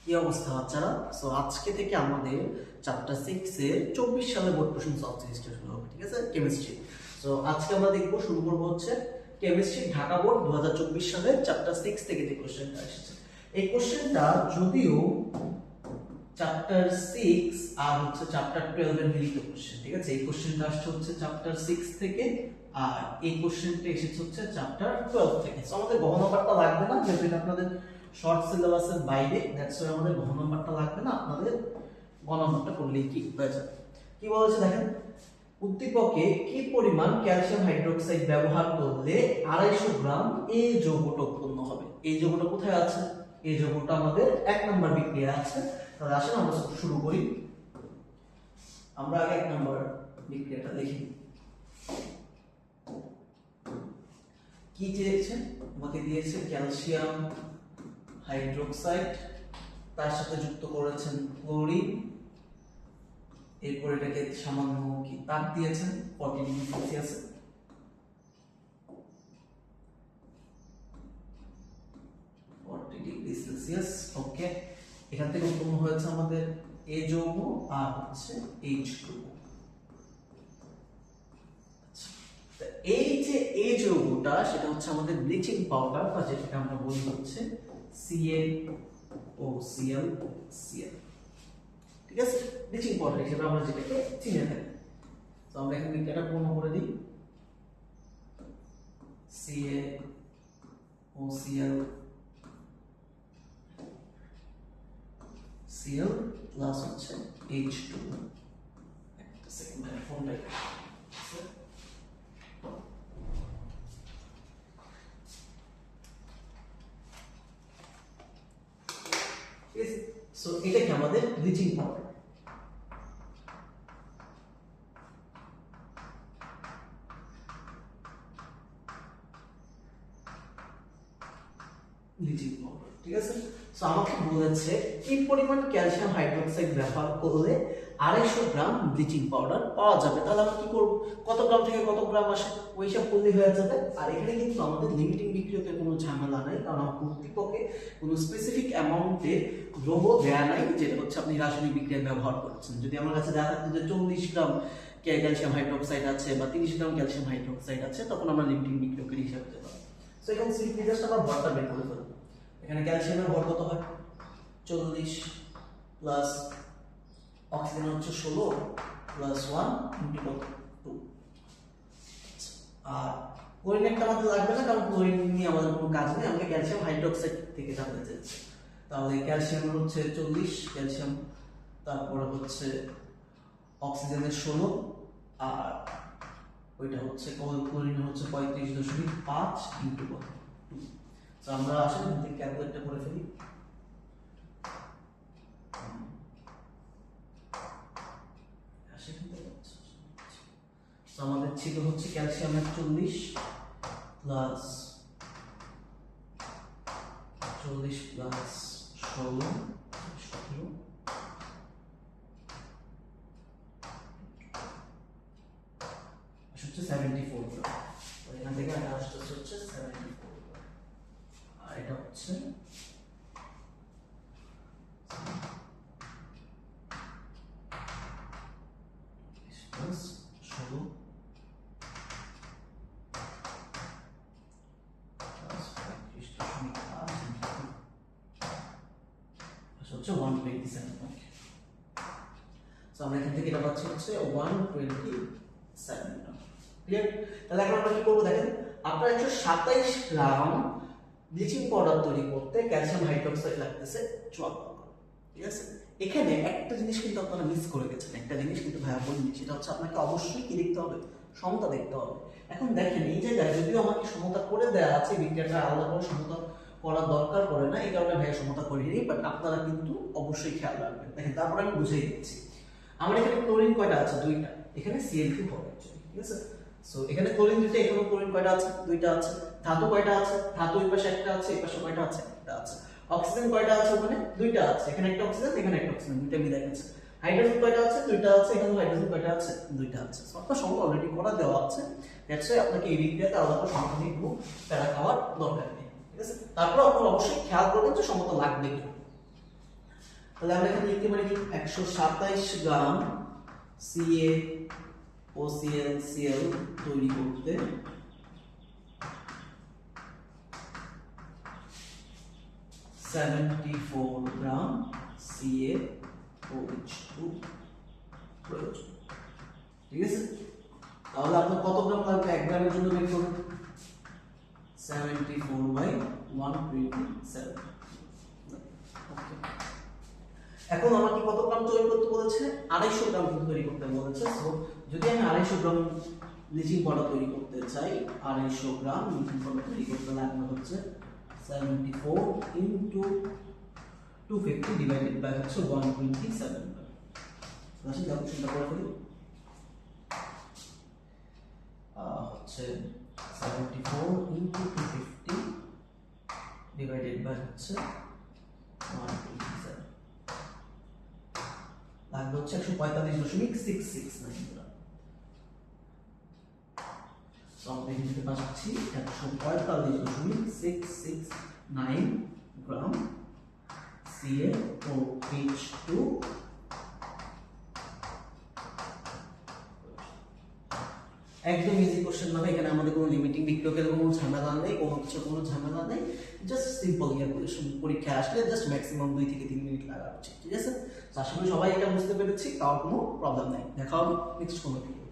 কি অবস্থা বাচ্চারা? সো আজকে থেকে আমাদের চ্যাপ্টার 6 এর 24 সালে বোর্ড কোশ্চেন সলভ সিরিজটা শুরু হবে, ঠিক আছে? কেমিস্ট্রি। সো আজকে আমরা শুরু করব হচ্ছে কেমিস্ট্রি ঢাকা বোর্ড 2024 সালে চ্যাপ্টার 6 থেকে যে কোশ্চেনটা এসেছে। এই কোশ্চেনটা যদিও চ্যাপ্টার 6 আর হচ্ছে চ্যাপ্টার 12 এর মিলিত কোশ্চেন, ঠিক আছে? এই কোশ্চেনটা আসছে হচ্ছে চ্যাপ্টার 6 থেকে, আর এই কোশ্চেনটা এসেছে হচ্ছে চ্যাপ্টার 12 থেকে। সো আমাদের গহ নাম্বারটা লাগবে না, যেহেতু এটা আপনাদের শর্ট সিলেবাসের বাইরে, দ্যাটস ওয়াই আমাদের গহ নাম্বারটা লাগবে না, আপনাদের গহ নাম্বারটা করলেই কি হয়ে যাবে। কি বলেছে দেখেন, উদ্দীপকে কি পরিমাণ ক্যালসিয়াম হাইড্রোক্সাইড ব্যবহার করলে 250 গ্রাম এই যৌগটা উৎপন্ন হবে। এই যৌগটা কোথায় আছে? এই যৌগটা আমাদের 1 নম্বর বিক্রিয়া আছে। তাহলে আসেন আমরা শুরু করি। আমরা আগে 1 নম্বর বিক্রিয়াটা লিখি। কি চেয়েছে? আমাকে দিয়েছে ক্যালসিয়াম হাইড্রোক্সাইড, তার সাথে যুক্ত করেছেন ক্লোরিন, এরপর এটাকে সামান্য কি তাপ দিয়েছেন 40 ডিগ্রি সেলসিয়াসে। ওকে, এখান থেকে উৎপন্ন হয়েছে আমাদের এ যৌগ আর হচ্ছে H2O। এই যে এ যৌগটা, সেটা হচ্ছে আমাদের ব্লিচিং পাউডার, বা যেটাকে আমরা বলি হচ্ছে CaOCl। ঠিক আছে, ব্লিচিং পাউডার হিসেবে আমরা যেটাকে চিনে থাকি। তো আমরা এখানে বিক্রিয়াটা পূর্ণ করে দিই। CaOCl প্লাস হচ্ছে H2O। একটা সেকেন্ড, ভাই ফোনটা সো এটা কি আমাদের ব্লিচিং পাউডার। ব্লিচিং পাউডার, ঠিক আছে? সো আমাকে বলেছে কি পরিমাণ ক্যালসিয়াম হাইড্রোক্সাইড ব্যবহার করলে 250 গ্রাম ব্লিচিং পাউডার পাওয়া যাবে। তাহলে আমরা কি করব? কত গ্রাম থেকে কত গ্রাম আসে ওই হিসাব করলেই হয়ে যাবে। আর এখানে কিন্তু আমাদের লিমিটিং বিক্রিয়কের কোনো ঝামেলা নাই, কারণ উদ্দীপকে কোনো স্পেসিফিক অ্যামাউন্টে দ্রব্য দেয়া নাই, যেটা হচ্ছে আপনি রাসায়নিক বিক্রিয়ায় ব্যবহার করছেন। যদি আমার কাছে দেখা থাকতো যে 40 গ্রাম ক্যালসিয়াম হাইড্রোক্সাইড আছে বা 30 গ্রাম ক্যালসিয়াম হাইড্রোক্সাইড আছে, তখন আমরা লিমিটিং বিক্রিয়কের হিসাবে যেতাম। সো এখন সিম্পলি জাস্ট আমরা ভরটা বের করে ফেলবো। এখানে ক্যালসিয়ামের ভর কত হয়? 40 প্লাস অক্সিজেন হচ্ছে 16 প্লাস 1 ইনটু কত 2। আর ক্লোরিন একটা আমাদের লাগবে না, কারণ ক্লোরিন নিয়ে আমাদের কোনো কাজ নেই, আমরা ক্যালসিয়াম হাইড্রোক্সাইড থেকে জানতে চাইছি। তাহলে ক্যালসিয়াম হচ্ছে 40 ক্যালসিয়াম, তারপরে হচ্ছে অক্সিজেনের 16, আর ওইটা হচ্ছে ক্লোরিন হচ্ছে 35.5 ইনটু কত 2। তো আমরা আসলে ক্যালকুলেটটা করে ফেলি। আমাদের ছিল হচ্ছে ক্যালসিয়ামের 40 প্লাস 16 17 হচ্ছে 74 গ্রাম। তো এখান থেকে এটা আসছে হচ্ছে 74 গ্রাম, আর এটা হচ্ছে প্লাস 16 হচ্ছে 127। সো আমরা এখান থেকে এটা পাচ্ছি হচ্ছে 127। ক্লিয়ার? তাহলে এখন আমরা কি করব দেখেন, আপনার 127 গ্রাম ব্লিচিং পাউডার তৈরি করতে ক্যালসিয়াম হাইড্রোক্সাইড লাগতেছে 54 গ্রাম। ঠিক আছে? এখানে একটা জিনিস কিন্তু আপনারা মিস করে গেছেন, একটা জিনিস কিন্তু ভাইয়া বলিনি, সেটা হচ্ছে আপনাকে অবশ্যই কি দেখতে হবে? সমতা দেখতে হবে। এখন দেখেন এই জায়গায় যদিও আমাকে সমতা করে দেওয়া আছে, বিক্রিয়াটা আলাদা করে সমতা করার দরকার পড়ে না, এই কারণে ভাইয়া সমতা করিনি, বাট আপনারা কিন্তু অবশ্যই খেয়াল রাখবেন। দেখেন তারপরে আমি বুঝিয়ে দিচ্ছি। আমার এখানে ক্লোরিন কয়টা আছে? 2টা। এখানে Cl2 হবে অ্যাকচুয়ালি, ঠিক আছে? সো এখানে ক্লোরিন 2টা, এখানে ক্লোরিন কয়টা আছে? 2টা আছে। ধাতু কয়টা আছে? ধাতু এই পাশে একটা আছে, এই পাশে কয়টা আছে? একটা আছে। অক্সিজেন কয়টা আছে? ওখানে 2টা আছে। এখানে একটা অক্সিজেন, এখানে একটা অক্সিজেন, 2টা মিলে গেছে। হাইড্রোজেন কয়টা আছে? 2টা আছে। এখানে হাইড্রোজেন কয়টা আছে? 2টা আছে। সো আপনার সংখ্যা অলরেডি করা দেওয়া আছে, দ্যাটস ওয়াই আপনাকে এই বিক্রিয়াতে আলাদা করে সংখ্যা নিয়ে কোনো প্যারা খাওয়ার দরকার নেই, ঠিক আছে? তারপর আপনারা অবশ্যই খেয়াল করবেন যে সমতা লাগবে কিনা। তাহলে আমরা এখানে লিখতে পারি কি 127 গ্রাম CaOClCl তৈরি করতে 74 গ্রাম CaOH2 প্রয়োজন। ঠিক আছে, তাহলে আপনার কত গ্রাম লাগবে 1 গ্রামের জন্য বের করুন 74/127। এখন আমাকে কত গ্রাম তৈরি করতে বলেছে 250 গ্রাম তৈরি করতে বলেছে। সো যদি আমি 250 গ্রাম ব্লিচিং পাউডার তৈরি করতে চাই 250 গ্রাম ব্লিচিং পাউডার তৈরি করতে লাগবে হচ্ছে 74 into 250 ডিভাইডেড বাই হচ্ছে 127। আসলে ক্যালকুলেশনটা করে ফেলি হচ্ছে 74 into 250 ডিভাইডেড বাই হচ্ছে 127 লাগবে হচ্ছে 145.669 গ্রাম। তো আমরা এখান থেকে পাচ্ছি 145.669 গ্রাম CaOH2 একদম ইজি কোশ্চেন না, এখানে আমাদের কোনো লিমিটিং বিক্রিয়কের কোনো ঝামেলা নেই, কোনো ঝামেলা নেই, জাস্ট সিম্পল ক্যালকুলেশন। পরীক্ষা আসলে জাস্ট ম্যাক্সিমাম 2 থেকে 3 মিনিট লাগা উচিত। ঠিক আছে, আশা করি সবাই এটা বুঝতে পেরেছি, তার কোনো প্রবলেম নাই। দেখা হবে নেক্সট কোনো ভিডিও।